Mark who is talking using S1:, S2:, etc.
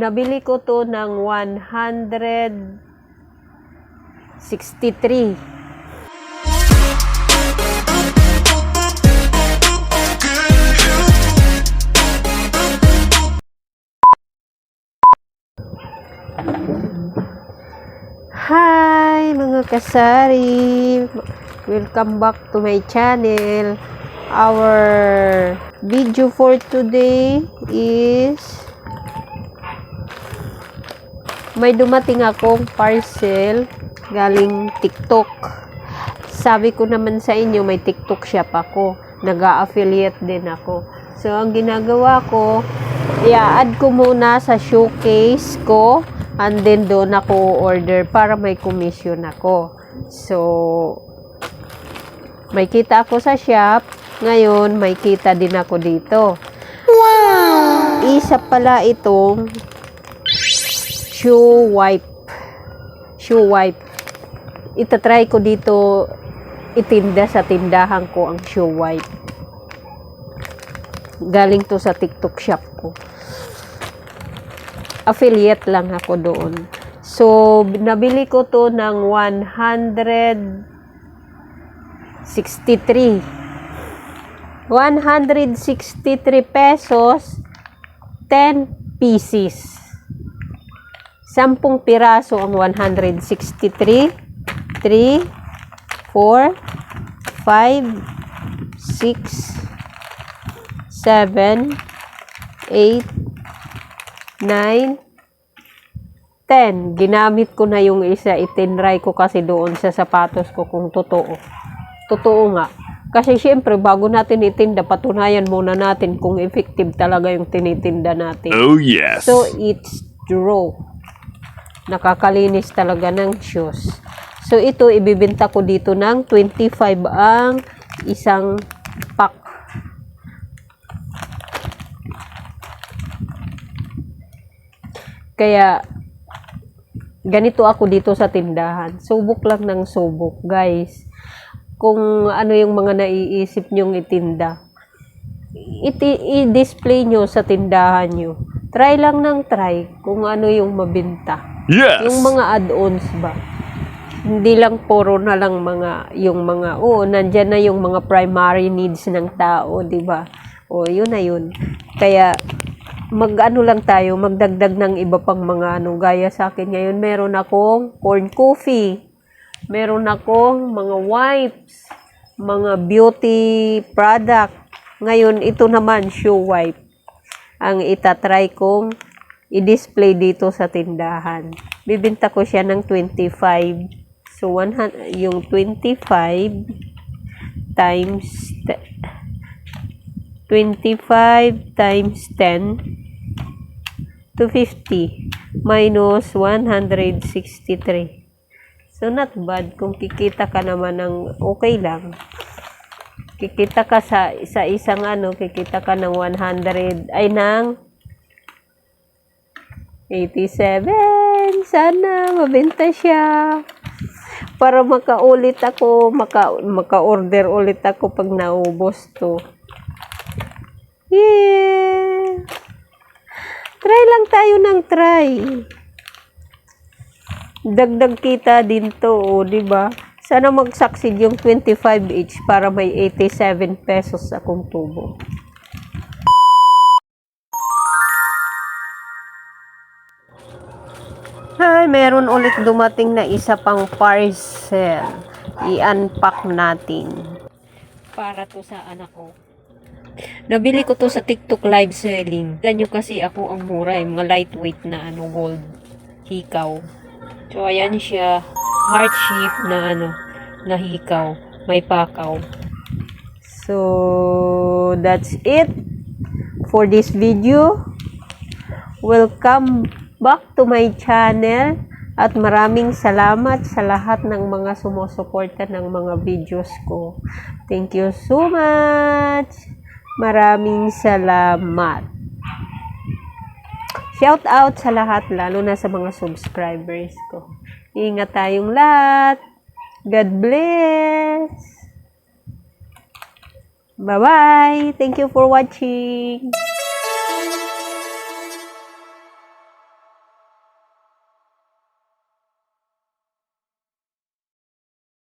S1: Nabili ko to ng 163. Hi mga kasari! Welcome back to my channel. Our video for today is may dumating akong parcel galing TikTok. Sabi ko naman sa inyo, may TikTok shop ako. Nag-a-affiliate din ako. So, ang ginagawa ko, i-add ko muna sa showcase ko and then doon ako order para may commission ako. So, may kita ako sa shop. Ngayon, may kita din ako dito. Wow! Isa pala itong shoe wipe. Itatry ko dito itinda sa tindahan ko ang shoe wipe. Galing to sa TikTok shop ko. Affiliate lang ako doon. So, nabili ko to ng 163. 163 pesos, 10 pieces. 10 piraso ang 163. 3, 4, 5, 6, 7, 8, 9, 10. Ginamit ko na yung isa. Itinry ko kasi doon sa sapatos ko kung totoo. Totoo nga. Kasi syempre, bago natin itinda, patunayan muna natin kung effective talaga yung tinitinda natin.
S2: Oh, yes.
S1: So, it's true. Nakakalinis talaga ng shoes. So, ito, ibibenta ko dito ng 25 ang isang pack. Kaya, ganito ako dito sa tindahan. Subok lang ng subok, guys. Kung ano yung mga naiisip nyong itinda, i-display nyo sa tindahan nyo. Try lang ng try kung ano yung mabenta.
S2: Yes!
S1: Yung mga add-ons ba? Hindi lang puro na lang nandyan na yung mga primary needs ng tao, di ba? Yun na yun. Kaya, magdagdag ng iba pang mga gaya sa akin ngayon, meron akong corn coffee, meron akong mga wipes, mga beauty product. Ngayon, ito naman, shoe wipe. Ang itatry kong i-display dito sa tindahan. Bibenta ko siya ng 25. So, yung 25 times 10 to 50 minus 163. So, not bad. Kung kikita ka naman ng okay lang. Kikita ka sa isang kikita ka ng 100, ay ng 87. Sana mabenta siya. Para maka-order ulit ako pag naubos to. Yeah! Try lang tayo ng try. Dagdag kita din to, di ba? Sana mag-succeed yung 25 each para may 87 pesos akong tubo. Ay, meron ulit dumating na isa pang parcel. I-unpack natin. Para to sa anak ko. Nabili ko to sa TikTok live selling. Alam nyo kasi ako ang mura, mga lightweight na gold hikaw. So, ayan siya. Heart shape na hikaw. May pakaw. So, that's it for this video. Welcome back to my channel at maraming salamat sa lahat ng mga sumusuporta ng mga videos ko. Thank you so much. Maraming salamat. Shout out sa lahat, lalo na sa mga subscribers ko. Ingat tayong lahat. God bless. Bye-bye. Thank you for watching.